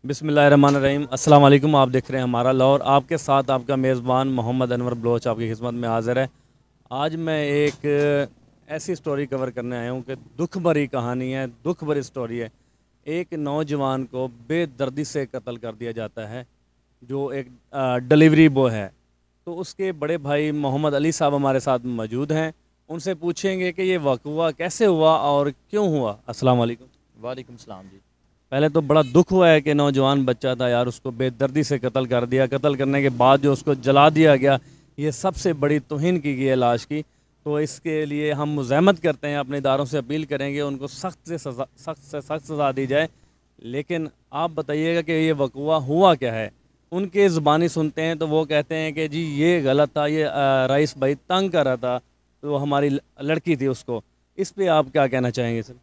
بسم اللہ الرحمن الرحیم۔ السلام علیکم، آپ دیکھ رہے ہیں ہمارا لاہور، آپ کے ساتھ آپ کا میزبان محمد انور بلوچ آپ کی خدمت میں حاضر ہے۔ آج میں ایک ایسی سٹوری کور کرنے آیا ہوں کہ دکھ بھری کہانی ہے، دکھ بھری سٹوری ہے۔ ایک نوجوان کو بے دردی سے قتل کر دیا جاتا ہے، جو ایک ڈیلیوری بوائے ہے۔ تو اس کے بڑے بھائی محمد علی صاحب ہمارے ساتھ موجود ہیں، ان سے پوچھیں گے کہ یہ واقعہ کیسے ہوا اور کیوں ہوا۔ السلام علیکم۔ وعلیکم السلام جی۔ پہلے تو بڑا دکھ ہوا ہے کہ نوجوان بچہ تھا یار، اس کو بے دردی سے قتل کر دیا، قتل کرنے کے بعد جو اس کو جلا دیا گیا، یہ سب سے بڑی توہین کی گئی ہے لاش کی۔ تو اس کے لیے ہم مزاحمت کرتے ہیں، اپنے اداروں سے اپیل کریں گے ان کو سخت سے سخت سزا دی جائے۔ لیکن آپ بتائیے گا کہ یہ واقعہ ہوا کیا ہے؟ ان کے زبانی سنتے ہیں تو وہ کہتے ہیں کہ جی یہ غلط تھا، یہ رئیس بھائی تنگ کر رہا تھا، تو ہماری لڑکی تھی اس کو۔ اس پہ آپ کیا کہنا چاہیں گے سر؟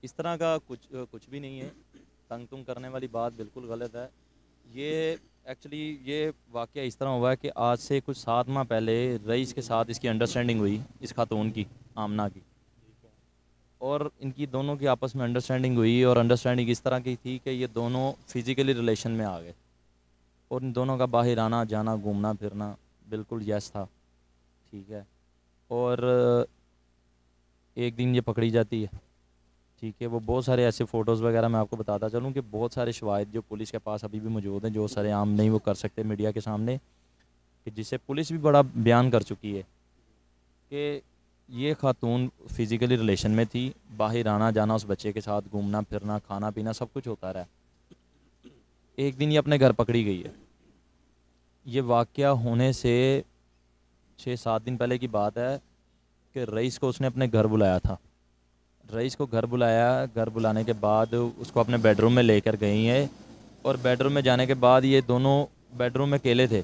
اس طرح کا کچھ بھی نہیں ہے، تنگ تم کرنے والی بات بالکل غلط ہے۔ یہ ایکچولی یہ واقعہ اس طرح ہوا ہے کہ آج سے کچھ 7 ماہ پہلے رئیس کے ساتھ اس کی انڈرسٹینڈنگ ہوئی، اس خاتون کی، آمنہ کی، اور ان کی دونوں کی آپس میں انڈرسٹینڈنگ ہوئی، اور انڈرسٹینڈنگ اس طرح کی تھی کہ یہ دونوں فزیکلی ریلیشن میں آ گئے، اور ان دونوں کا باہر آنا جانا گھومنا پھرنا بالکل یس تھا، ٹھیک ہے۔ اور ایک دن یہ پکڑی جاتی ہے، ٹھیک ہے۔ وہ بہت سارے ایسے فوٹوز وغیرہ میں آپ کو بتاتا چلوں کہ بہت سارے شواہد جو پولیس کے پاس ابھی بھی موجود ہیں، جو سارے عام نہیں وہ کر سکتے میڈیا کے سامنے، کہ جس سے پولیس بھی بڑا بیان کر چکی ہے کہ یہ خاتون فزیکلی ریلیشن میں تھی، باہر آنا جانا اس بچے کے ساتھ، گھومنا پھرنا کھانا پینا سب کچھ ہوتا رہا۔ ایک دن یہ اپنے گھر پکڑی گئی ہے۔ یہ واقعہ ہونے سے 6-7 دن پہلے کی بات ہے کہ رئیس کو اس نے اپنے گھر بلایا تھا۔ رئیس کو گھر بلایا، گھر بلانے کے بعد اس کو اپنے بیڈ روم میں لے کر گئی ہیں، اور بیڈ روم میں جانے کے بعد یہ دونوں بیڈ روم میں اکیلے تھے۔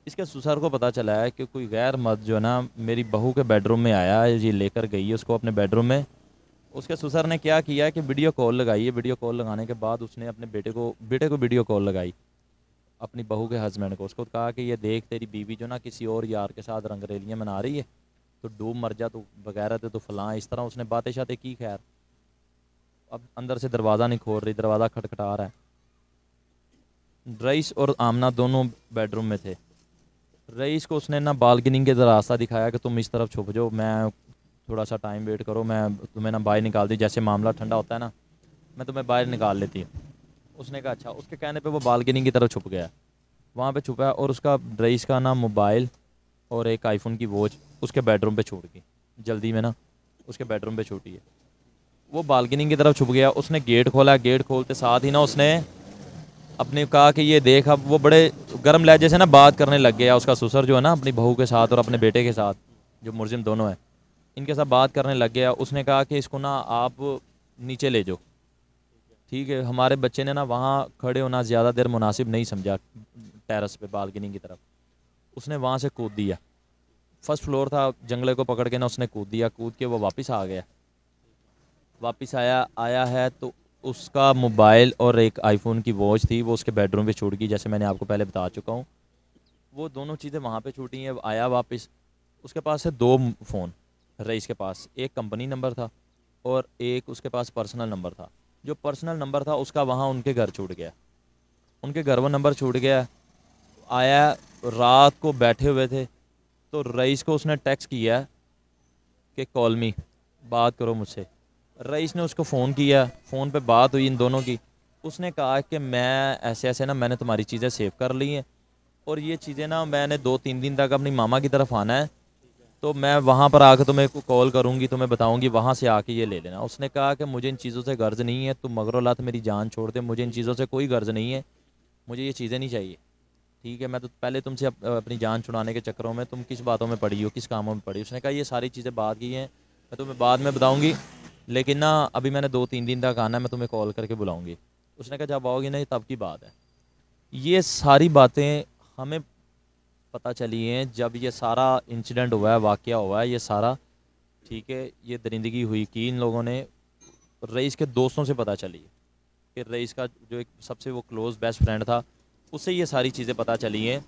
اس کے سسر کو پتہ چلا ہے کہ کوئی غیر مرد جو ہے نا میری بہو کے بیڈ روم میں آیا ہے، یہ لے کر گئی ہے اس کو اپنے بیڈ روم میں۔ اس کے سسر نے کیا کیا کہ ویڈیو کال لگائی ہے، ویڈیو کال لگانے کے بعد اس نے اپنے بیٹے کو ویڈیو کال لگائی، اپنی بہو کے ہسبینڈ کو۔ اس کو کہا کہ یہ دیکھ تیری بیوی جو نا کسی اور یار کے ساتھ رنگ ریلیاں منا رہی ہے، تو ڈوب مر جا تو وغیرہ تو فلاں، اس طرح اس نے باتیں شاتیں کی۔ خیر اب اندر سے دروازہ نہیں کھول رہی، دروازہ کھٹکھٹا رہا ہے۔ رئیس اور آمنہ دونوں بیڈ روم میں تھے۔ رئیس کو اس نے نا بالکنی کے راستہ دکھایا کہ تم اس طرف چھپ جاؤ، میں تھوڑا سا ٹائم ویٹ کرو، میں تمہیں نا باہر نکال دی، جیسے معاملہ ٹھنڈا ہوتا ہے نا میں تمہیں باہر نکال لیتی ہوں۔ اس نے کہا اچھا۔ اس کے کہنے پہ وہ بالکنی کی طرف چھپ گیا، وہاں پہ چھپا، اور اس کا رئیس کا نا موبائل اور ایک آئی فون کی واچ اس کے بیڈ روم پہ چھوٹ گئی، جلدی میں نا اس کے بیڈ روم پہ چھوٹی ہے۔ وہ بالکنی کی طرف چھپ گیا، اس نے گیٹ کھولا، گیٹ کھولتے ساتھ ہی نا اس نے اپنے کہا کہ یہ دیکھ، اب وہ بڑے گرم لہجے سے نا بات کرنے لگ گیا، اس کا سسر جو ہے نا اپنی بہو کے ساتھ اور اپنے بیٹے کے ساتھ، جو ملزم دونوں ہیں، ان کے ساتھ بات کرنے لگ گیا۔ اس نے کہا کہ اس کو نا آپ نیچے لے جاؤ، ٹھیک ہے۔ ہمارے بچے نے نا وہاں کھڑے ہونا زیادہ دیر مناسب نہیں سمجھا، ٹیرس پہ بالکنی کی طرف، اس نے وہاں سے کود دیا۔ فرسٹ فلور تھا، جنگلے کو پکڑ کے نا اس نے کود دیا، کود کے وہ واپس آ گیا۔ واپس آیا ہے تو اس کا موبائل اور ایک آئی فون کی واچ تھی، وہ اس کے بیڈ روم پہ چھوٹ گئی، جیسے میں نے آپ کو پہلے بتا چکا ہوں۔ وہ دونوں چیزیں وہاں پہ چھوٹی ہیں۔ آیا واپس، اس کے پاس ہے 2 فون، رئیس کے پاس ایک کمپنی نمبر تھا اور ایک اس کے پاس پرسنل نمبر تھا۔ جو پرسنل نمبر تھا اس کا وہاں ان کے گھر چھوٹ گیا، ان کے گھر وہ نمبر چھوٹ گیا۔ آیا رات کو بیٹھے ہوئے تھے تو رئیس کو اس نے ٹیکسٹ کیا کہ کال می، بات کرو مجھ سے۔ رئیس نے اس کو فون کیا، فون پہ بات ہوئی ان دونوں کی۔ اس نے کہا کہ میں ایسے ایسے نا میں نے تمہاری چیزیں سیو کر لی ہیں، اور یہ چیزیں نا میں نے 2-3 دن تک اپنی ماما کی طرف آنا ہے، تو میں وہاں پر آ کے تمہیں کال کروں گی، تمہیں بتاؤں گی، وہاں سے آ کے یہ لے لینا۔ اس نے کہا کہ مجھے ان چیزوں سے غرض نہیں ہے، تم مگر اللہ میری جان چھوڑ دے، مجھے ان چیزوں سے کوئی غرض نہیں ہے، مجھے یہ چیزیں نہیں چاہیے، ٹھیک ہے۔ میں تو پہلے تم سے اپنی جان چھڑانے کے چکروں میں تم کس باتوں میں پڑی ہو، کس کاموں میں پڑی ہو۔ اس نے کہا یہ ساری چیزیں بات کی ہیں، میں تمہیں بعد میں بتاؤں گی، لیکن نا ابھی میں نے 2-3 دن تک آنا ہے، میں تمہیں کال کر کے بلاؤں گی۔ اس نے کہا جب آؤ گی نا تب کی بات ہے۔ یہ ساری باتیں ہمیں پتہ چلی ہیں جب یہ سارا انسیڈنٹ ہوا ہے، واقعہ ہوا ہے یہ سارا، ٹھیک ہے۔ یہ درندگی ہوئی کی ان لوگوں نے رئیس کے دوستوں سے پتہ چلی کہ رئیس کا جو ایک سب سے وہ کلوز بیسٹ فرینڈ تھا، اس سے یہ ساری چیزیں پتہ چلی ہیں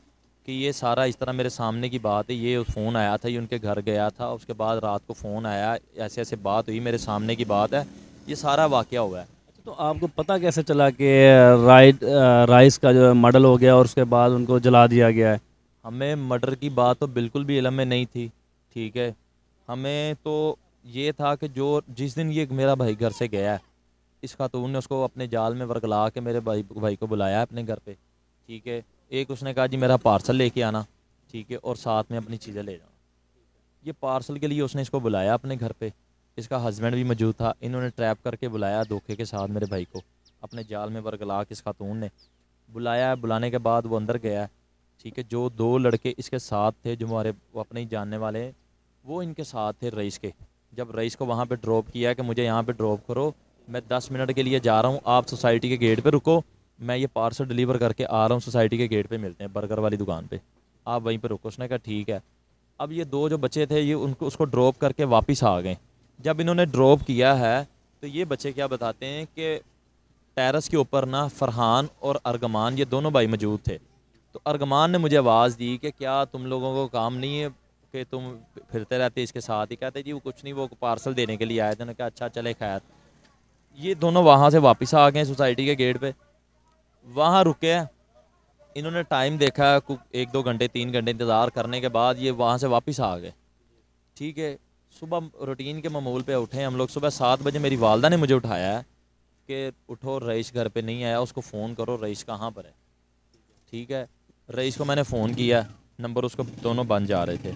کہ یہ سارا اس طرح میرے سامنے کی بات ہے، یہ فون آیا تھا، یہ ان کے گھر گیا تھا، اس کے بعد رات کو فون آیا، ایسے ایسے بات ہوئی، میرے سامنے کی بات ہے، یہ سارا واقعہ ہوا ہے۔ تو آپ کو پتہ کیسے چلا کہ رائس کا جو ماڈل ہو گیا اور اس کے بعد ان کو جلا دیا گیا ہے؟ ہمیں مرڈر کی بات تو بالکل بھی علم میں نہیں تھی، ٹھیک ہے. ہمیں تو یہ تھا کہ جس دن یہ میرا بھائی گھر سے گیا ہے، اس خاتون نے اس کو اپنے جال میں ورگلا کے میرے بھائی کو بلایا ہے اپنے گھر پہ، ٹھیک ہے. ایک اس نے کہا جی میرا پارسل لے کے آنا، ٹھیک ہے، اور ساتھ میں اپنی چیزیں لے جانا. یہ پارسل کے لیے اس نے اس کو بلایا اپنے گھر پہ. اس کا ہسبینڈ بھی موجود تھا. انہوں نے ٹریپ کر کے بلایا دھوکے کے ساتھ میرے بھائی کو اپنے جال میں ورگلا کے. اس خاتون نے بلایا، بلانے کے بعد وہ اندر گیا، ٹھیک ہے. جو 2 لڑکے اس کے ساتھ تھے جو وہ اپنے ہی جاننے والے ہیں، وہ ان کے ساتھ تھے رئیس کے. جب رئیس کو وہاں پہ ڈراپ کیا کہ مجھے یہاں پہ ڈراپ کرو، میں 10 منٹ کے لیے جا رہا ہوں، آپ سوسائٹی کے گیٹ پہ رکو، میں یہ پارسل ڈلیور کر کے آ رہا ہوں، سوسائٹی کے گیٹ پہ ملتے ہیں برگر والی دکان پہ، آپ وہیں پہ رکو. اس نے کہا ٹھیک ہے. اب یہ 2 جو بچے تھے یہ اس کو ڈراپ کر کے واپس آ گئے. جب انہوں نے ڈراپ کیا ہے تو یہ بچے کیا بتاتے ہیں کہ ٹیرس کے اوپر نا فرحان اور ارگمان یہ دونوں بھائی موجود تھے. تو ارگمان نے مجھے آواز دی کہ کیا تم لوگوں کو کام نہیں ہے کہ تم پھرتے رہتے اس کے ساتھ ہی؟ کہتے جی وہ کچھ نہیں، وہ پارسل دینے کے لیے آئے تھے. نے کہا اچھا چلے خیر. یہ دونوں وہاں سے واپس آ گئے سوسائٹی کے گیٹ پہ، وہاں رکے. انہوں نے ٹائم دیکھا 1-2 گھنٹے 3 گھنٹے انتظار کرنے کے بعد یہ وہاں سے واپس آ گئے، ٹھیک ہے. صبح روٹین کے معمول پہ اٹھے ہم لوگ. صبح 7 بجے میری والدہ نے مجھے اٹھایا ہے کہ اٹھو رئیس گھر پہ نہیں آیا، اس کو فون کرو رئیس کہاں پر ہے، ٹھیک ہے. رئیس کو میں نے فون کیا، نمبر اس کو دونوں بند جا رہے تھے.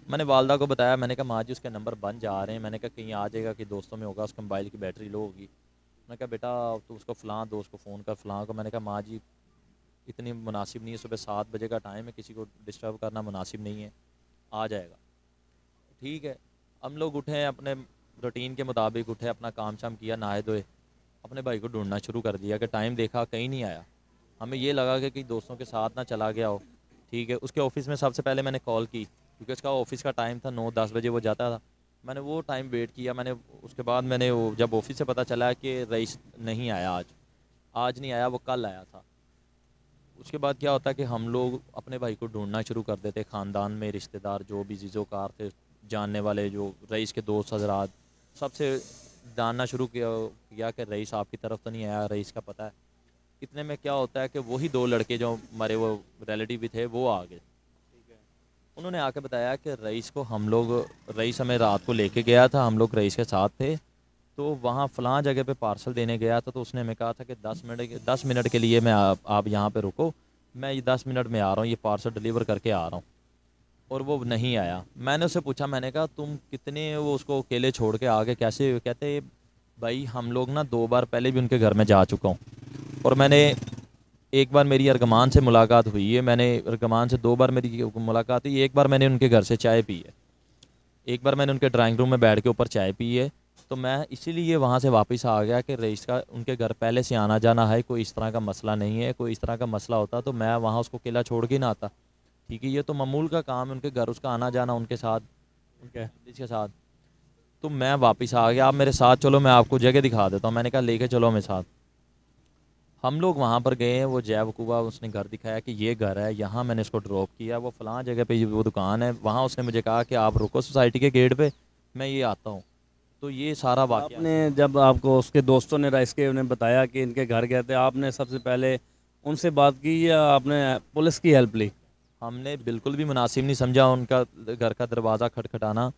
میں نے والدہ کو بتایا، میں نے کہا ماں جی اس کے نمبر بند جا رہے ہیں. میں نے کہا کہیں آ جائے گا کہ دوستوں میں ہوگا، اس کے موبائل کی بیٹری لو ہوگی. میں نے کہا بیٹا تو اس کو فلاں دوست کو فون کر فلاں کو. میں نے کہا ماں جی اتنی مناسب نہیں ہے، صبح 7 بجے کا ٹائم ہے، کسی کو ڈسٹرب کرنا مناسب نہیں ہے، آ جائے گا. ٹھیک ہے. ہم لوگ اٹھے اپنے روٹین کے مطابق، اٹھے اپنا کام شام کیا، نہائے دھوئے، اپنے بھائی کو ڈھونڈنا شروع کر دیا. کہ ٹائم دیکھا کہیں نہیں آیا. ہمیں یہ لگا کہ کہیں دوستوں کے ساتھ نہ چلا گیا ہو، ٹھیک ہے. اس کے آفس میں سب سے پہلے میں نے کال کی کیونکہ اس کا آفس کا ٹائم تھا 9-10 بجے وہ جاتا تھا. میں نے وہ ٹائم ویٹ کیا. میں نے اس کے بعد میں نے جب آفس سے پتہ چلا کہ رئیس نہیں آیا، آج نہیں آیا، وہ کل آیا تھا. اس کے بعد کیا ہوتا ہے کہ ہم لوگ اپنے بھائی کو ڈھونڈنا شروع کر دیتے. خاندان میں رشتہ دار جو بھی عزیز و کار تھے، جاننے والے جو رئیس کے دوست حضرات، سب سے جاننا شروع کیا کہ رئیس آپ کی طرف تو نہیں آیا، رئیس کا پتہ ہے. اتنے میں کیا ہوتا ہے کہ وہی 2 لڑکے جو ہمارے وہ ریلیٹیو بھی تھے وہ آ گئے. انہوں نے آ کے بتایا کہ رئیس کو رئیس ہمیں رات کو لے کے گیا تھا، ہم لوگ رئیس کے ساتھ تھے، تو وہاں فلاں جگہ پہ پارسل دینے گیا تھا. تو اس نے ہمیں کہا تھا کہ 10 منٹ کے لیے میں آپ یہاں پہ رکو، میں یہ 10 منٹ میں آ رہا ہوں، یہ پارسل ڈلیور کر کے آ رہا ہوں. اور وہ نہیں آیا. میں نے اس سے پوچھا، میں نے کہا تم کتنے وہ اس کو اکیلے چھوڑ کے آگے کیسے؟ کہتے بھائی ہم لوگ نا 2 بار پہلے بھی ان کے گھر میں جا چکا ہوں، اور میں نے ایک بار میری ارگمان سے ملاقات ہوئی ہے، میں نے ارگمان سے 2 بار میری ملاقات ہوئی. ایک بار میں نے ان کے گھر سے چائے پی ہے، ایک بار میں نے ان کے ڈرائنگ روم میں بیٹھ کے اوپر چائے پی ہے. تو میں اسی لیے وہاں سے واپس آ گیا کہ رئیس کا ان کے گھر پہلے سے آنا جانا ہے، کوئی اس طرح کا مسئلہ نہیں ہے. کوئی اس طرح کا مسئلہ ہوتا تو میں وہاں اس کو اکیلا چھوڑ کے نہ آتا، ٹھیک ہے. یہ تو معمول کا کام ہے ان کے گھر، اس کا آنا جانا ان کے ساتھ، اس کے ساتھ. تو میں واپس آ گیا. آپ میرے ساتھ چلو، میں آپ کو جگہ دکھا دیتا ہوں. میں نے کہا لے کے چلو میرے ساتھ. ہم لوگ وہاں پر گئے ہیں. وہ جے وقوبہ اس نے گھر دکھایا کہ یہ گھر ہے، یہاں میں نے اس کو ڈراپ کیا، وہ فلاں جگہ پہ وہ دکان ہے، وہاں اس نے مجھے کہا کہ آپ رکو سوسائٹی کے گیٹ پہ، میں یہ آتا ہوں. تو یہ سارا آپ واقعہ نے جب آپ کو اس کے دوستوں نے رائس کے انہیں بتایا کہ ان کے گھر گئے تھے، آپ نے سب سے پہلے ان سے بات کی یا آپ نے پولیس کی ہیلپ لی؟ ہم نے بالکل بھی مناسب نہیں سمجھا ان کا گھر کا دروازہ کھٹکھٹانا.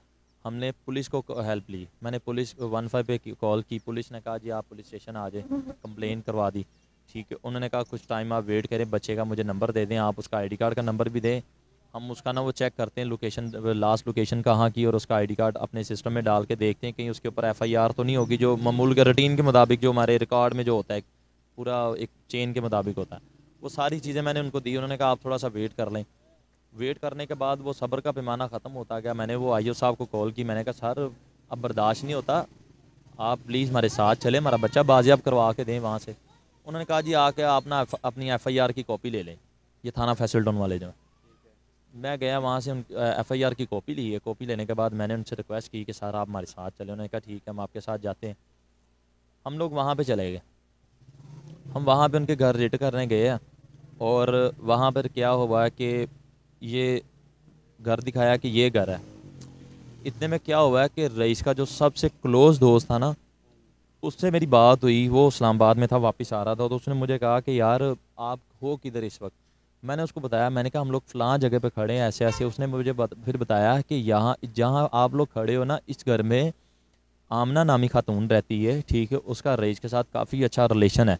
ہم نے پولیس کو ہیلپ لی. میں نے پولیس 15 پہ کال کی. پولیس نے کہا جی آپ پولیس اسٹیشن آ جائیں، کمپلین کروا دی. ٹھیک ہے. انہوں نے کہا کچھ ٹائم آپ ویٹ کریں، بچے کا مجھے نمبر دے دیں، آپ اس کا آئی ڈی کارڈ کا نمبر بھی دیں، ہم اس کا نا وہ چیک کرتے ہیں لوکیشن، لاسٹ لوکیشن کہاں کی، اور اس کا آئی ڈی کارڈ اپنے سسٹم میں ڈال کے دیکھتے ہیں کہیں اس کے اوپر ایف آئی آر تو نہیں ہوگی، جو معمول کے روٹین کے مطابق جو ہمارے ریکارڈ میں جو ہوتا ہے پورا ایک چین کے مطابق ہوتا ہے. وہ ساری چیزیں میں نے ان کو دی. انہوں نے کہا آپ تھوڑا سا ویٹ کر لیں. ویٹ کرنے کے بعد وہ صبر کا پیمانہ ختم ہوتا گیا. میں نے وہ آئی او صاحب کو کال کی. میں نے کہا سر اب برداشت نہیں ہوتا، آپ پلیز ہمارے ساتھ چلیں، ہمارا بچہ بازیاب کروا کے دیں وہاں سے. انہوں نے کہا جی آ کے آپ نا اپنی ایف آئی آر کی کاپی لے لیں، یہ تھانہ فیصل ٹاؤن والے جو. میں گیا وہاں سے ایف آئی آر کی کاپی لی ہے. کاپی لینے کے بعد میں نے ان سے ریکویسٹ کی کہ سر آپ ہمارے ساتھ چلیں. انہوں نے کہا ٹھیک ہے ہم آپ کے ساتھ جاتے ہیں. ہم لوگ وہاں پہ چلے گئے. ہم وہاں پہ ان کے گھر ریٹ کرنے گئے ہیں، اور وہاں پر کیا ہوا کہ یہ گھر دکھایا کہ یہ گھر ہے. اتنے میں کیا ہوا ہے کہ رئیس کا جو سب سے کلوز دوست تھا نا، اس سے میری بات ہوئی, وہ اسلام آباد میں تھا, واپس آ رہا تھا, تو اس نے مجھے کہا کہ یار آپ ہو کدھر اس وقت. میں نے اس کو بتایا, میں نے کہا ہم لوگ فلاں جگہ پہ کھڑے ہیں ایسے ایسے. اس نے مجھے پھر بتایا کہ یہاں جہاں آپ لوگ کھڑے ہو نا, اس گھر میں آمنہ نامی خاتون رہتی ہے, ٹھیک ہے, اس کا رئیس کے ساتھ کافی اچھا ریلیشن ہے.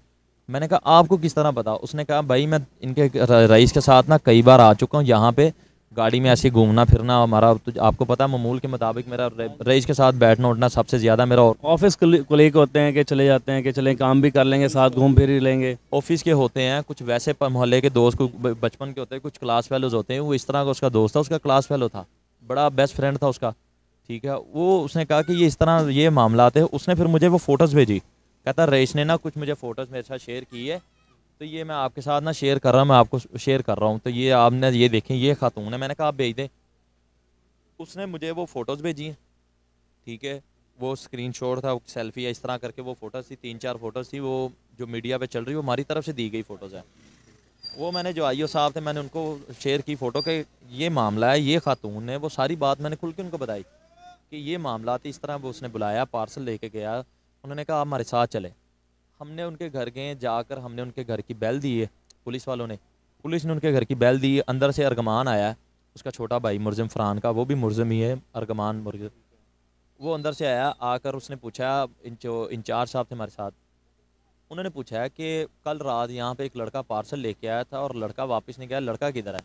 میں نے کہا آپ کو کس طرح پتا؟ اس نے کہا بھائی میں ان کے رئیس کے ساتھ نا کئی بار آ چکا ہوں یہاں پہ, گاڑی میں ایسے گھومنا پھرنا ہمارا آپ کو پتا معمول کے مطابق میرا رئیس کے ساتھ بیٹھنا اٹھنا سب سے زیادہ میرا آفس کولیگ ہوتے ہیں کہ چلے جاتے ہیں کہ چلیں کام بھی کر لیں گے ساتھ, گھوم پھر ہی لیں گے. آفس کے ہوتے ہیں, کچھ ویسے محلے کے دوست بچپن کے ہوتے ہیں, کچھ کلاس فیلوز ہوتے ہیں. وہ اس طرح کا اس کا دوست تھا, اس کا کلاس فیلو تھا, بڑا بیسٹ فرینڈ تھا اس کا, ٹھیک ہے. وہ اس نے کہا کہ یہ اس طرح یہ معاملات ہے. اس نے پھر مجھے وہ فوٹوز بھیجی, کہتا رئیس نے نا کچھ مجھے فوٹوز میرے ساتھ شیئر کی ہے, تو یہ میں آپ کے ساتھ نا شیئر کر رہا ہوں, میں آپ کو شیئر کر رہا ہوں, تو یہ آپ نے یہ دیکھیں یہ خاتون ہے. میں نے کہا آپ بھیج دیں. اس نے مجھے وہ فوٹوز بھیجی ہیں, ٹھیک ہے. وہ اسکرین شاٹ تھا, سیلفی ہے, اس طرح کر کے وہ فوٹوز تھی, 3-4 فوٹوز تھی. وہ جو میڈیا پہ چل رہی, وہ ہماری طرف سے دی گئی فوٹوز ہے. وہ میں نے جو آئی او صاحب تھے, میں نے ان کو شیئر کی فوٹو کہ یہ معاملہ ہے, یہ خاتون ہے. وہ ساری بات میں نے کھل کے ان کو بتائی کہ یہ معاملات اس طرح. وہ اس نے بلایا, پارسل لے کے گیا, انہوں نے کہا آپ ہمارے ساتھ چلے. ہم نے ان کے گھر گئے, جا کر ہم نے ان کے گھر کی بیل دی ہے, پولیس والوں نے, پولیس نے ان کے گھر کی بیل دی. اندر سے ارگمان آیا ہے, اس کا چھوٹا بھائی مرزم فرحان کا, وہ بھی مرزم ہی ہے, ارگمان مرزم. وہ اندر سے آیا, آ کر اس نے پوچھا, جو انچارج صاحب تھے ہمارے ساتھ, انہوں نے پوچھا کہ کل رات یہاں پہ ایک لڑکا پارسل لے کے آیا تھا اور لڑکا واپس نہیں گیا, لڑکا کدھر ہے؟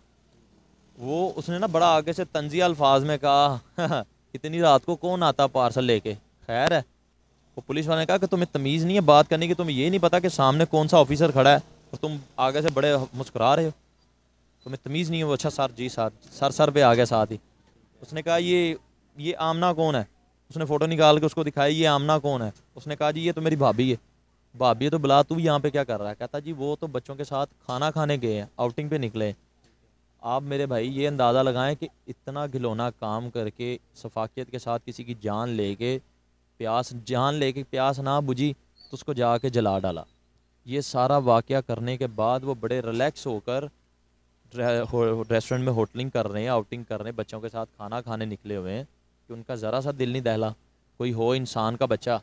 وہ اس نے نا بڑا آگے سے طنزیہ الفاظ میں کہا اتنی رات کو کون آتا پارسل لے کے, خیر ہے. وہ پولیس والے نے کہا کہ تمہیں تمیز نہیں ہے بات کرنے کی, تمہیں یہ نہیں پتا کہ سامنے کون سا آفیسر کھڑا ہے اور تم آگے سے بڑے مسکرا رہے ہو, تمہیں تمیز نہیں ہے. وہ اچھا سر, جی سر پہ آ گیا ساتھ ہی. اس نے کہا یہ آمنہ کون ہے؟ اس نے فوٹو نکال کے اس کو دکھائی, یہ آمنہ کون ہے؟ اس نے کہا جی یہ تو میری بھابھی ہے. بھابھی ہے تو بلا, تو یہاں پہ کیا کر رہا ہے؟ کہتا جی وہ تو بچوں کے ساتھ کھانا کھانے گئے ہیں, آؤٹنگ پہ نکلے. آپ میرے بھائی یہ اندازہ لگائیں کہ اتنا گھلونا کام کر کے, شفافیت کے ساتھ کسی کی جان لے کے پیاس نہ بجھی تو اس کو جا کے جلا ڈالا. یہ سارا واقعہ کرنے کے بعد وہ بڑے ریلیکس ہو کر ریسٹورنٹ میں ہوٹلنگ کر رہے ہیں, آؤٹنگ کر رہے ہیں, بچوں کے ساتھ کھانا کھانے نکلے ہوئے ہیں, کہ ان کا ذرا سا دل نہیں دہلا. کوئی ہو انسان کا بچہ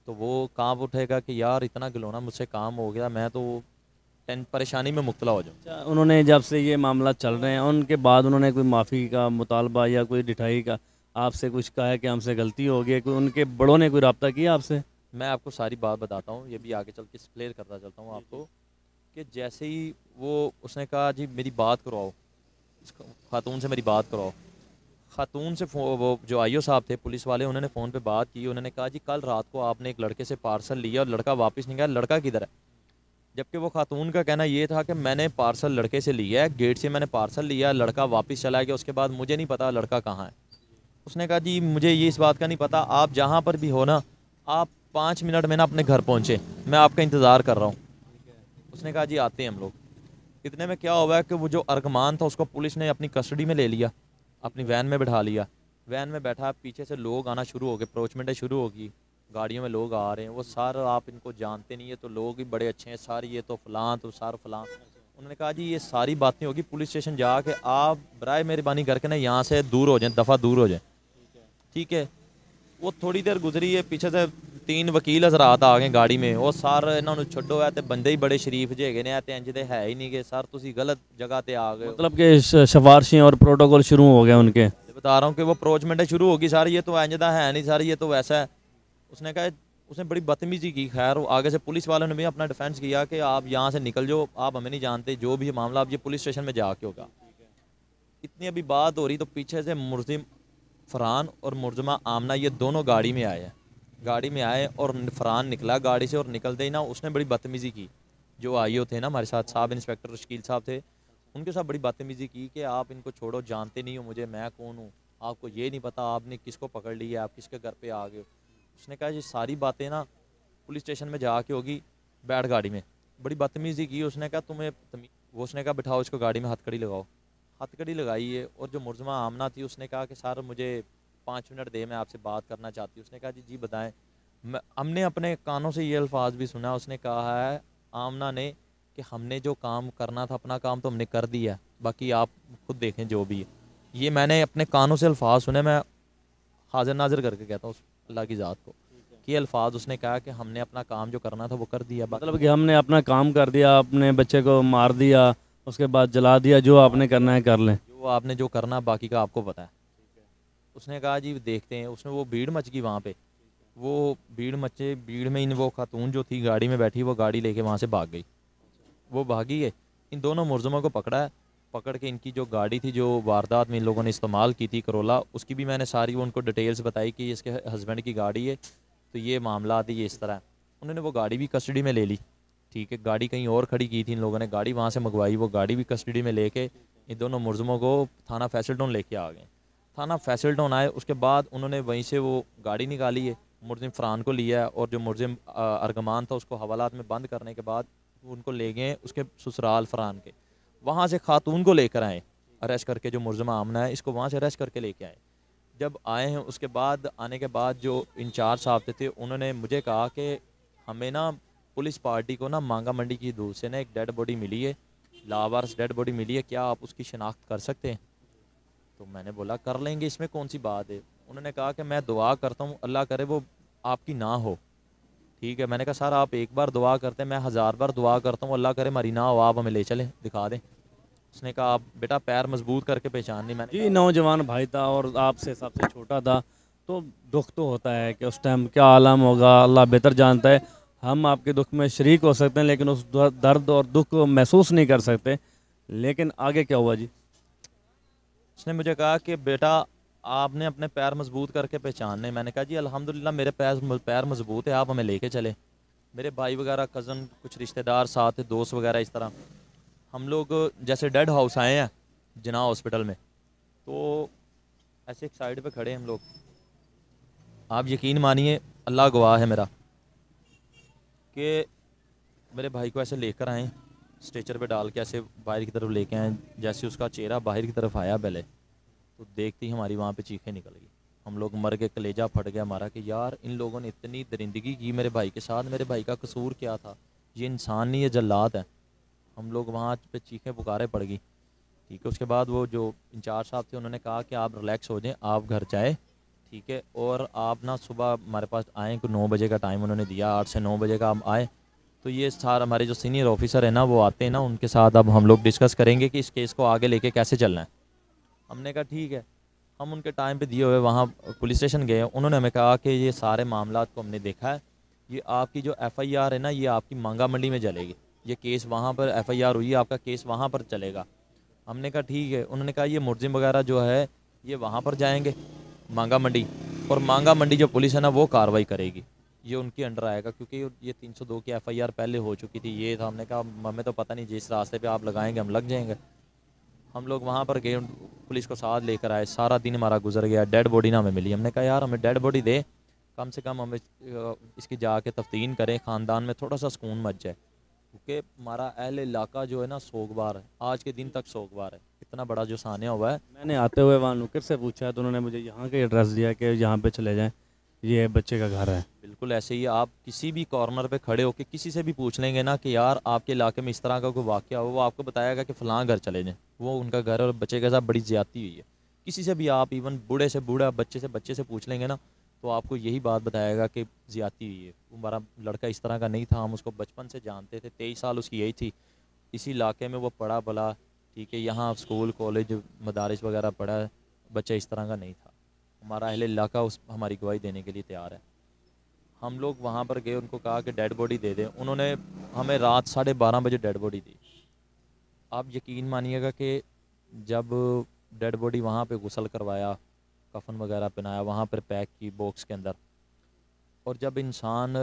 تو وہ کام اٹھے گا کہ یار اتنا گھلونا مجھ سے کام ہو گیا, میں تو پریشانی میں مبتلا ہو جاؤں. انہوں نے جب سے یہ معاملات چل رہے ہیں ان کے بعد انہوں نے کوئی معافی کا مطالبہ یا کوئی ڈٹھائی کا آپ سے کچھ کہا ہے کہ ہم سے غلطی ہو گئی, کوئی ان کے بڑوں نے کوئی رابطہ کیا آپ سے؟ میں آپ کو ساری بات بتاتا ہوں, یہ بھی آگے چل کے کلیئر کرتا چلتا ہوں آپ کو, کہ جیسے ہی اس نے کہا جی میری بات کرواؤ, خاتون سے میری بات کرواؤ. خاتون سے وہ جو آئی او صاحب تھے پولیس والے, انہوں نے فون پہ بات کی. انہوں نے کہا جی کل رات کو آپ نے ایک لڑکے سے پارسل لیا اور لڑکا واپس نہیں گیا, لڑکا کدھر ہے؟ جبکہ وہ خاتون کا کہنا یہ تھا کہ میں نے پارسل لڑکے سے لیا ہے, گیٹ سے میں نے پارسل لیا, لڑکا واپس چلا گیا, اس کے بعد مجھے نہیں پتا لڑکا کہاں ہے. اس نے کہا جی مجھے یہ اس بات کا نہیں پتا, آپ جہاں پر بھی ہو نا, آپ 5 منٹ میں نا اپنے گھر پہنچے, میں آپ کا انتظار کر رہا ہوں. اس نے کہا جی آتے ہیں ہم لوگ. اتنے میں کیا ہوا ہے کہ وہ جو ارگمان تھا اس کو پولیس نے اپنی کسٹڈی میں لے لیا, اپنی وین میں بٹھا لیا. وین میں بیٹھا, پیچھے سے لوگ آنا شروع ہو گئے, اپروچمنٹیں شروع ہو گئی, گاڑیوں میں لوگ آ رہے ہیں. وہ سارا آپ ان کو جانتے نہیں ہے تو لوگ بھی بڑے اچھے ہیں, ساری یہ تو فلاں تو سار فلاں. انہوں نے کہا جی یہ ساری باتیں ہوگی, پولیس اسٹیشن جا کے آپ برائے مہربانی کر کے نا یہاں سے دور ہو جائیں, دفعہ دور ہو جائیں, ٹھیک ہے. وہ تھوڑی دیر گزری ہے, پیچھے سے 3 وکیل حضرات آ گئے گاڑی میں. وہ سارے انہوں نے چھڈو ہے تے بندے ہی بڑے شریف جے نے تے انج دے ہے ہی نہیں کہ سر تسی غلط جگہ تے آ گئے. مطلب کہ سفارشیں اور پروٹوکول شروع ہو گئے ان کے. بتا رہا ہوں کہ وہ اپروچمنٹیں شروع ہوگی, سر یہ تو انج دا ہے نہیں, سر یہ تو ویسا ہے. اس نے کہا, اس نے بڑی بدتمیزی کی. خیر آگے سے پولیس والوں نے بھی اپنا ڈیفینس کیا کہ آپ یہاں سے نکل جاؤ, آپ ہمیں نہیں جانتے, جو بھی معاملہ آپ یہ پولیس اسٹیشن میں جا کے ہوگا. اتنی ابھی بات ہو رہی تو پیچھے سے مرزم فرحان اور مرزمہ آمنہ یہ دونوں گاڑی میں آئے اور فرحان نکلا گاڑی سے, اور نکلتے ہی نا اس نے بڑی بدتمیزی کی. جو آئی او تھے نا ہمارے ساتھ, صاحب انسپیکٹر شکیل صاحب تھے, ان کے ساتھ بڑی بدتمیزی کی کہ آپ ان کو چھوڑو, جانتے نہیں ہو مجھے, میں کون ہوں, آپ کو یہ نہیں پتا آپ نے کس کو پکڑ لی ہے, آپ کس کے گھر پہ آ گئے. اس نے کہا یہ ساری باتیں نا پولیس اسٹیشن میں جا کے ہوگی, بیٹھ گاڑی میں. بڑی بدتمیزی کی. اس نے کہا تمہیں اس نے کہا بٹھاؤ اس کو گاڑی میں, ہتھ کڑی لگاؤ. ہتھ کڑی لگائی ہے. اور جو مرزمہ آمنہ تھی اس نے کہا کہ سر مجھے 5 منٹ دے, میں آپ سے بات کرنا چاہتی ہوں. اس نے کہا جی بتائیں. ہم نے اپنے کانوں سے یہ الفاظ بھی سنا, اس نے کہا ہے آمنہ نے کہ ہم نے جو کام کرنا تھا اپنا کام تو ہم نے کر دیا, باقی آپ خود دیکھیں جو بھی ہے. یہ میں نے اپنے کانوں سے الفاظ سنے, میں حاضر ناظر کر کے کہتا ہوں اس اللہ کی ذات کو, ایک ہی الفاظ اس نے کہا کہ ہم نے اپنا کام جو کرنا تھا وہ کر دیا. مطلب کہ ہم نے اپنا کام کر دیا, اپنے بچے کو مار دیا, اس کے بعد جلا دیا, جو آپ نے کرنا ہے کر لیں. جو آپ نے جو کرنا باقی کا آپ کو پتہ ہے. اس نے کہا جی دیکھتے ہیں. اس نے وہ بھیڑ مچ گئی وہاں پہ, وہ بھیڑ میں وہ خاتون جو تھی گاڑی میں بیٹھی وہ گاڑی لے کے وہاں سے بھاگ گئی. وہ بھاگی ہے. ان دونوں ملزموں کو پکڑا ہے. پکڑ کے ان کی جو گاڑی تھی جو واردات میں ان لوگوں نے استعمال کی تھی کرولا, اس کی بھی میں نے ساری ان کو ڈیٹیلز بتائی کہ اس کے ہسبینڈ کی گاڑی ہے تو یہ معاملات یہ اس طرح ہے. انہوں نے وہ گاڑی بھی کسٹڈی میں لے لی. ٹھیک ہے, گاڑی کہیں اور کھڑی کی تھی ان لوگوں نے, گاڑی وہاں سے منگوائی, وہ گاڑی بھی کسٹڈی میں لے کے ان دونوں ملزموں کو تھانہ فیصل ٹاؤن لے کے آ گئے. تھانہ فیصل ٹاؤن آئے, اس کے بعد انہوں نے وہیں سے وہ گاڑی نکالی ہے, ملزم فرحان کو لیا ہے, اور جو ملزم ارغمان تھا اس کو حوالات میں بند کرنے کے بعد ان کو لے گئے اس کے سسرال فرحان کے. وہاں سے خاتون کو لے کر آئے اریسٹ کر کے, جو ملزمہ آمنہ ہے اس کو وہاں سے اریسٹ کر کے لے کے آئے. جب آئے ہیں اس کے بعد آنے کے بعد جو انچارج صاحب تھے انہوں نے مجھے کہا کہ ہمیں نا پولیس پارٹی کو نا مانگا منڈی کی دور سے نا ایک ڈیڈ باڈی ملی ہے, لاوارث ڈیڈ باڈی ملی ہے, کیا آپ اس کی شناخت کر سکتے ہیں؟ تو میں نے بولا کر لیں گے, اس میں کون سی بات ہے. انہوں نے کہا کہ میں دعا کرتا ہوں اللہ کرے وہ آپ کی نہ ہو. ٹھیک ہے, میں نے کہا سر آپ ایک بار دعا کرتے ہیں, میں 1000 بار دعا کرتا ہوں اللہ کرے ہماری نہ ہو, آپ ہمیں لے چلیں دکھا دیں. اس نے کہا آپ بیٹا پیر مضبوط کر کے پہچان نہیں. میں نے جی نوجوان بھائی تھا اور آپ سے سب سے چھوٹا تھا, تو دکھ تو ہوتا ہے کہ اس ٹائم کیا عالم ہوگا اللہ بہتر جانتا ہے. ہم آپ کے دکھ میں شریک ہو سکتے ہیں لیکن اس درد اور دکھ کو محسوس نہیں کر سکتے. لیکن آگے کیا ہوا جی؟ اس نے مجھے کہا کہ بیٹا آپ نے اپنے پیر مضبوط کر کے پہچاننے. میں نے کہا جی الحمدللہ میرے پیر مضبوط ہے, آپ ہمیں لے کے چلیں. میرے بھائی وغیرہ کزن کچھ رشتہ دار ساتھ دوست وغیرہ اس طرح ہم لوگ جیسے ڈیڈ ہاؤس آئے ہیں جناح ہاسپٹل میں, تو ایسے ایک سائڈ پہ کھڑے ہم لوگ. آپ یقین مانیے اللہ گواہ ہے میرا کہ میرے بھائی کو ایسے لے کر آئیں, اسٹریچر پہ ڈال کے ایسے باہر کی طرف لے کے آئیں. جیسے اس کا چہرہ باہر کی طرف آیا پہلے تو دیکھتے ہی ہماری وہاں پہ چیخیں نکل گئی. ہم لوگ مر کے کلیجہ پھٹ گیا ہمارا کہ یار ان لوگوں نے اتنی درندگی کی میرے بھائی کے ساتھ, میرے بھائی کا قصور کیا تھا؟ یہ انسان نہیں, یہ جلاد ہے. ہم لوگ وہاں پہ چیخیں پکارے پڑ گئی. ٹھیک ہے, اس کے بعد وہ جو انچارج صاحب تھے انہوں نے کہا کہ آپ ریلیکس ہو جائیں, آپ گھر جائیں. ٹھیک ہے, اور آپ نا صبح ہمارے پاس آئیں, کہ 9 بجے کا ٹائم انہوں نے دیا, 8 سے 9 بجے کا ہم آئے. تو یہ سارا ہمارے جو سینئر آفیسر ہیں نا وہ آتے ہیں نا, ان کے ساتھ اب ہم لوگ ڈسکس کریں گے کہ اس کیس کو آگے لے کے کیسے چلنا ہے. ہم نے کہا ٹھیک ہے. ہم ان کے ٹائم پہ دیے ہوئے وہاں پولیس اسٹیشن گئے. انہوں نے ہمیں کہا کہ یہ سارے معاملات کو ہم نے دیکھا ہے, یہ آپ کی جو ایف آئی آر ہے نا یہ آپ کی مانگا منڈی میں چلے گی, یہ کیس وہاں پر ایف آئی آر ہوئی ہے, آپ کا کیس وہاں پر چلے گا. ہم نے کہا ٹھیک ہے. انہوں نے کہا یہ ملزم وغیرہ جو ہے یہ وہاں پر جائیں گے مانگا منڈی, اور مانگا منڈی جو پولیس ہے نا وہ کارروائی کرے گی, یہ ان کے انڈر آئے گا, کیونکہ یہ 302 کی ایف آئی آر پہلے ہو چکی تھی. یہ تھا, ہم نے کہا ہمیں تو پتہ نہیں, جس راستے پہ آپ لگائیں گے ہم لگ جائیں گے. ہم لوگ وہاں پر گئے, پولیس کو ساتھ لے کر آئے. سارا دن ہمارا گزر گیا, ڈیڈ باڈی نہ ہمیں ملی. ہم نے کہا یار ہمیں ڈیڈ باڈی دے, کم سے کم ہمیں اس کی جا کے تفتین کریں, خاندان میں تھوڑا سا سکون مچ جائے. کیونکہ ہمارا اہل علاقہ جو ہے نا سوگوار ہے, آج کے دن تک سوگوار ہے. اتنا بڑا جو سانحہ ہوا ہے. میں نے آتے ہوئے وہاں نکر سے پوچھا تو انہوں نے مجھے یہاں کا ایڈریس دیا کہ یہاں پہ چلے جائیں, یہ بچے کا گھر ہے. بالکل ایسے ہی آپ کسی بھی کارنر پہ کھڑے ہو کے کسی سے بھی پوچھ لیں گے نا کہ یار آپ کے علاقے میں اس طرح کا کوئی واقعہ ہو, وہ آپ کو بتائے گا کہ فلاں گھر چلے جائیں, وہ ان کا گھر اور بچے کے ساتھ بڑی زیادتی ہوئی ہے. کسی سے بھی آپ ایون بوڑھے سے بوڑھا, بچے سے پوچھ لیں گے نا تو آپ کو یہی بات بتائے گا کہ زیادتی ہوئی ہے. ہمارا لڑکا اس طرح کا نہیں تھا, ہم اس کو بچپن سے جانتے تھے, 23 سال اس کی یہی تھی, اسی علاقے میں وہ پڑھا بلا. ٹھیک ہے, یہاں اسکول کالج مدارس وغیرہ پڑھا, بچہ اس طرح کا نہیں تھا. ہمارا اہل علاقہ ہماری گواہی دینے کے لیے تیار ہے. ہم لوگ وہاں پر گئے, ان کو کہا کہ ڈیڈ باڈی دے دیں. انہوں نے ہمیں رات 12:30 بجے ڈیڈ باڈی دی. آپ یقین مانیے گا کہ جب ڈیڈ باڈی وہاں پہ غسل کروایا, کفن وغیرہ پہنایا, وہاں پر پیک کی باکس کے اندر, اور جب انسان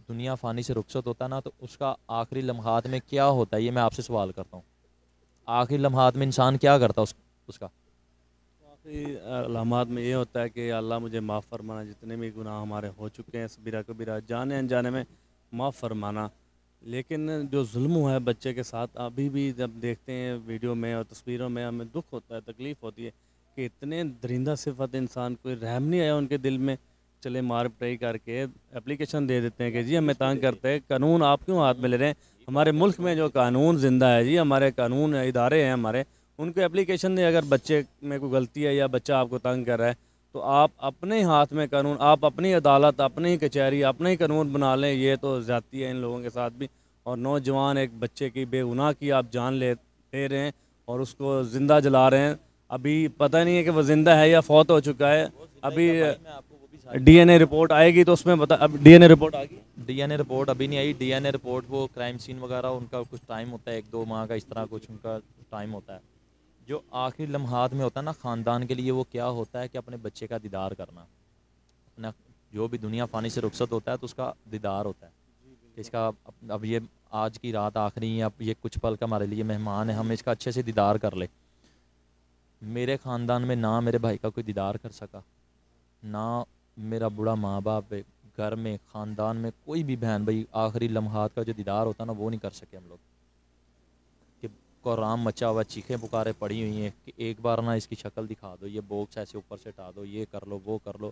دنیا فانی سے رخصت ہوتا ہے نا تو اس کا آخری لمحات میں کیا ہوتا ہے, یہ میں آپ سے سوال کرتا ہوں. آخری لمحات میں انسان کیا کرتا ہے اس کا؟ آخری علامات میں یہ ہوتا ہے کہ اللہ مجھے معاف فرمانا, جتنے بھی گناہ ہمارے ہو چکے ہیں صغیرہ کبیرہ جانے انجانے میں معاف فرمانا. لیکن جو ظلم ہوا ہے بچے کے ساتھ ابھی بھی جب دیکھتے ہیں ویڈیو میں اور تصویروں میں, ہمیں دکھ ہوتا ہے, تکلیف ہوتی ہے کہ اتنے درندہ صفت انسان, کوئی رحم نہیں آیا ان کے دل میں. چلے مار پٹائی کر کے اپلیکیشن دے دیتے ہیں کہ جی ہمیں تانگ کرتے ہیں. قانون آپ کیوں ہاتھ میں لے رہے ہیں؟ ہمارے ملک میں جو قانون زندہ ہے جی, ہمارے قانون ادارے ہیں ہمارے, ان کو اپلیکیشن دیں. اگر بچے میں کوئی غلطی ہے یا بچہ آپ کو تنگ کر رہا ہے تو آپ اپنے ہاتھ میں قانون، آپ اپنی عدالت، اپنی کچہری، اپنے ہی قانون بنا لیں، یہ تو زیادتی ہے ان لوگوں کے ساتھ بھی. اور نوجوان ایک بچے کی بے گناہ کی آپ جان لے رہے ہیں اور اس کو زندہ جلا رہے ہیں. ابھی پتہ نہیں ہے کہ وہ زندہ ہے یا فوت ہو چکا ہے. ابھی میں آپ کو وہ بھی ساری ڈی بات این اے رپورٹ آئے گی تو اس میں اب ڈی این اے رپورٹ آ گئی. ڈی این اے رپورٹ ابھی نہیں آئی. ڈی این اے رپورٹ وہ کرائم سین وغیرہ ان کا کچھ ٹائم ہوتا ہے، 1-2 ماہ کا اس طرح کچھ ان کا ٹائم ہوتا ہے. جو آخری لمحات میں ہوتا ہے نا خاندان کے لیے، وہ کیا ہوتا ہے کہ اپنے بچے کا دیدار کرنا. اپنا جو بھی دنیا فانی سے رخصت ہوتا ہے تو اس کا دیدار ہوتا ہے کہ اس کا اب یہ آج کی رات آخری ہے، اب یہ کچھ پل کا ہمارے لیے مہمان ہے، ہم اس کا اچھے سے دیدار کر لیں. میرے خاندان میں نہ میرے بھائی کا کوئی دیدار کر سکا، نہ میرا بوڑھا ماں باپ ہے گھر میں، خاندان میں کوئی بھی بہن بھائی آخری لمحات کا جو دیدار ہوتا ہے نا وہ نہیں کر سکے ہم لوگ. کہ قرآن مچا ہوا، چیخیں پکارے پڑی ہوئی ہیں کہ ایک بار نہ اس کی شکل دکھا دو، یہ باکس ایسے اوپر سے ہٹا دو، یہ کر لو وہ کر لو.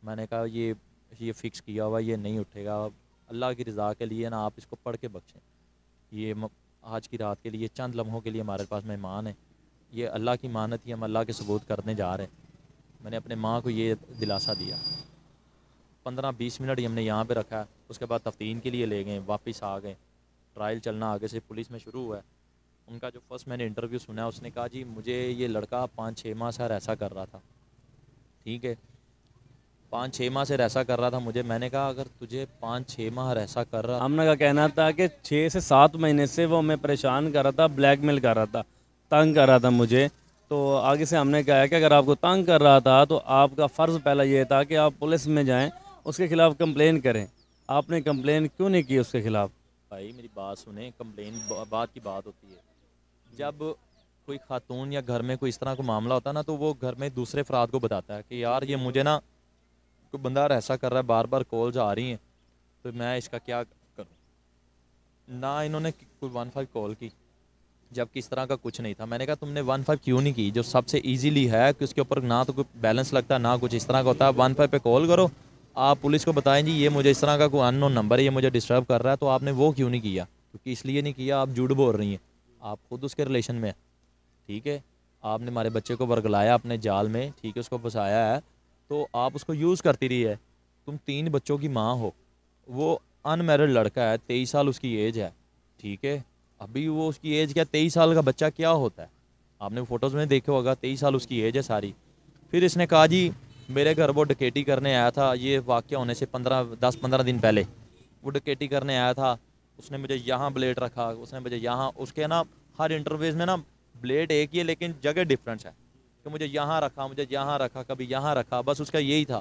میں نے کہا یہ فکس کیا ہوا، یہ نہیں اٹھے گا. اللہ کی رضا کے لیے نا آپ اس کو پڑھ کے بخشیں. یہ آج کی رات کے لیے چند لمحوں کے لیے ہمارے پاس مہمان ہیں. یہ اللہ کی مانت ہی ہم اللہ کے ثبوت کرنے جا رہے ہیں. میں نے اپنے ماں کو یہ دلاسا دیا. 15-20 منٹ ہی ہم نے یہاں پہ رکھا ہے. اس کے بعد تفتین کے لیے لے گئے، واپس آ گئے. ٹرائل چلنا آگے سے پولیس میں شروع ہوا ہے. ان کا جو فرسٹ میں نے انٹرویو سنا، اس نے کہا جی مجھے یہ لڑکا 5-6 ماہ سے ایسا کر رہا تھا. ٹھیک ہے، 5-6 ماہ سے ایسا کر رہا تھا مجھے. میں نے کہا اگر تجھے 5-6 ماہ ایسا کر رہا. آمنہ کا کہنا تھا کہ 6 سے 7 مہینے سے وہ ہمیں پریشان کر رہا تھا، بلیک میل کر رہا تھا، تنگ کر رہا تھا مجھے. تو آگے سے ہم نے کہا کہ اگر آپ کو تنگ کر رہا تھا تو آپ کا فرض پہلا یہ تھا کہ آپ پولیس میں جائیں، اس کے خلاف کمپلین کریں. آپ نے کمپلین کیوں نہیں کی اس کے خلاف؟ بھائی میری بات سنیں، کمپلین بات کی بات ہوتی ہے. جب کوئی خاتون یا گھر میں کوئی اس طرح کا معاملہ ہوتا ہے نا تو وہ گھر میں دوسرے افراد کو بتاتا ہے کہ یار یہ مجھے نا کوئی بندہ ایسا کر رہا ہے، بار بار کالز آ رہی ہیں تو میں اس کا کیا کروں. نہ انہوں نے کوئی 15 کال کی جب کہ اس طرح کا کچھ نہیں تھا. میں نے کہا تم نے 15 کیوں نہیں کی جو سب سے ایزیلی ہے کہ اس کے اوپر نہ تو کوئی بیلنس لگتا نہ کچھ اس طرح کا ہوتا ہے. 15 پہ کال کرو، آپ پولیس کو بتائیں جی یہ مجھے اس طرح کا کوئی ان نون نمبر ہے، یہ مجھے ڈسٹرب کر رہا ہے. تو آپ نے وہ کیوں نہیں کیا؟ کیونکہ اس لیے نہیں کیا آپ جھوٹ بول رہی ہیں، آپ خود اس کے ریلیشن میں. ٹھیک ہے، آپ نے ہمارے بچے کو ورگلایا اپنے جال میں، ٹھیک ہے، اس کو پھنسایا ہے تو آپ اس کو یوز کرتی رہی ہے. تم 3 بچوں کی ماں ہو. وہ ان میرڈ لڑکا ہے، 23 سال اس کی ایج ہے. ٹھیک ہے، ابھی وہ اس کی ایج کیا، 23 سال کا بچہ کیا ہوتا ہے؟ آپ نے فوٹوز میں دیکھے ہوگا، 23 سال اس کی ایج ہے ساری. پھر اس نے کہا جی میرے گھر وہ ڈکیٹی کرنے آیا تھا. یہ واقعہ ہونے سے 10-15 دن پہلے وہ ڈکیٹی کرنے آیا تھا. اس نے مجھے یہاں بلیڈ رکھا، اس نے مجھے یہاں. اس کے نا ہر انٹرویوز میں نا بلیڈ ایک ہی ہے لیکن جگہ ڈفرینس ہے کہ مجھے یہاں رکھا، مجھے یہاں رکھا، کبھی یہاں رکھا. بس اس کا یہی تھا